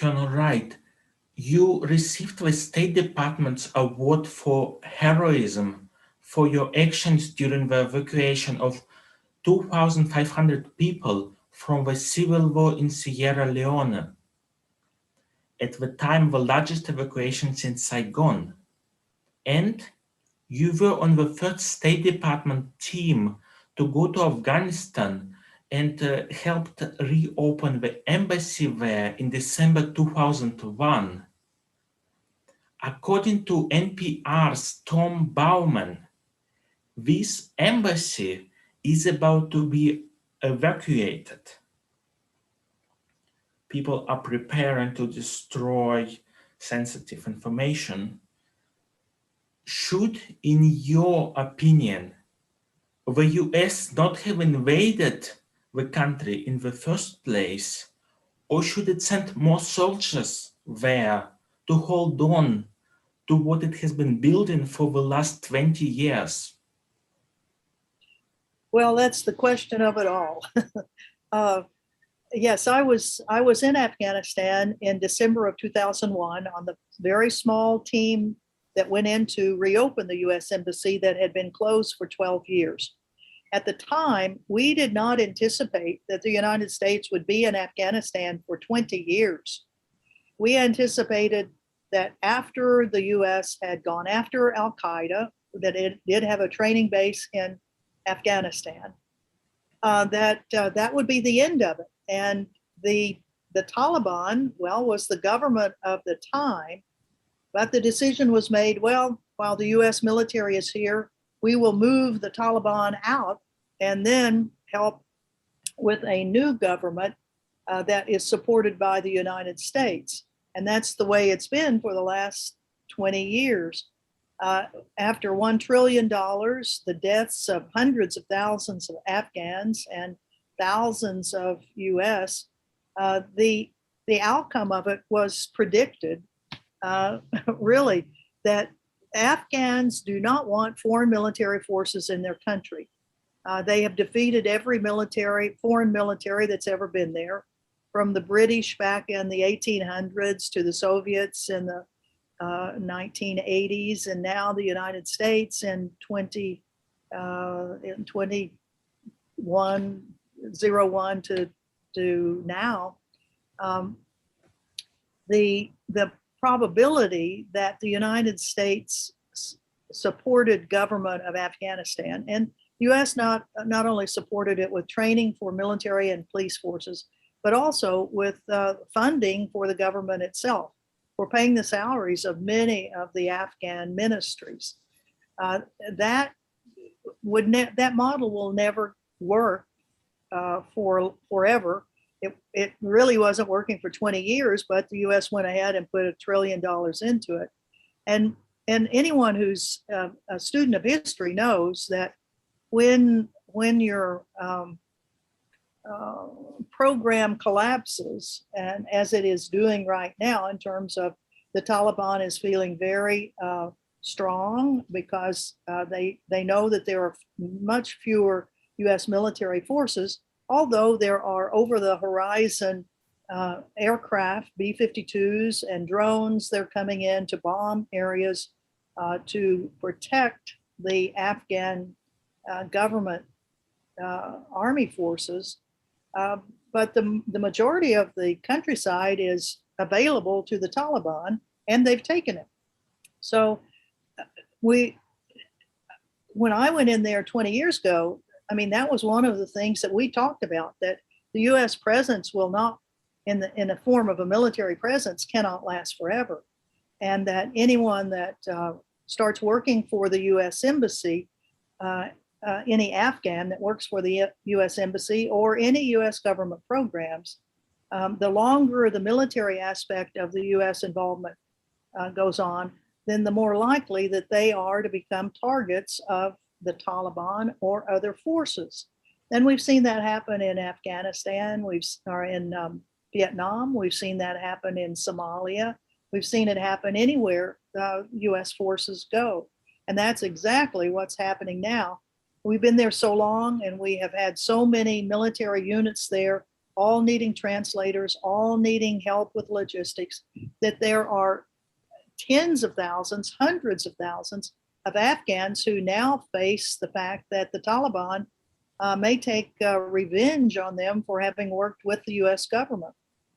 Colonel Wright, you received the State Department's award for heroism for your actions during the evacuation of 2,500 people from the civil war in Sierra Leone, at the time the largest evacuation since Saigon. And you were on the third State Department team to go to Afghanistan and helped reopen the embassy there in December 2001. According to NPR's Tom Bowman, this embassy is about to be evacuated. People are preparing to destroy sensitive information. Should, in your opinion, the US not have invaded the country in the first place, or should it send more soldiers there to hold on to what it has been building for the last 20 years? Well, that's the question of it all. Yes, I was in Afghanistan in December of 2001 on the very small team that went in to reopen the US Embassy that had been closed for 12 years. At the time, we did not anticipate that the United States would be in Afghanistan for 20 years. We anticipated that after the US had gone after Al-Qaeda, that it did have a training base in Afghanistan, that would be the end of it. And the Taliban, well, was the government of the time, but the decision was made, well, while the US military is here, we will move the Taliban out and then help with a new government that is supported by the United States. And that's the way it's been for the last 20 years. After $1 trillion, the deaths of hundreds of thousands of Afghans and thousands of US, the outcome of it was predicted, really, that Afghans do not want foreign military forces in their country. They have defeated every foreign military that's ever been there, from the British back in the 1800s to the Soviets in the 1980s, and now the United States in 2101 to now. The probability that the United States supported government of Afghanistan, and US not only supported it with training for military and police forces, but also with funding for the government itself, for paying the salaries of many of the Afghan ministries. That model will never work for forever. It really wasn't working for 20 years, but the US went ahead and put $1 trillion into it. And anyone who's a student of history knows that when your program collapses, and as it is doing right now, in terms of the Taliban is feeling very strong because they know that there are much fewer US military forces, although there are over the horizon aircraft, B-52s and drones. They're coming in to bomb areas to protect the Afghan government army forces. But the majority of the countryside is available to the Taliban, and they've taken it. So when I went in there 20 years ago, I mean, that was one of the things that we talked about, that the US presence will not, in the form of a military presence, cannot last forever. And that anyone that starts working for the US Embassy, any Afghan that works for the US Embassy or any US government programs, the longer the military aspect of the US involvement goes on, then the more likely that they are to become targets of the Taliban or other forces. And we've seen that happen in Afghanistan, or in Vietnam, we've seen that happen in Somalia, we've seen it happen anywhere US forces go. And that's exactly what's happening now. We've been there so long, and we have had so many military units there all needing translators, all needing help with logistics, that there are tens of thousands, hundreds of thousands of Afghans who now face the fact that the Taliban may take revenge on them for having worked with the US government.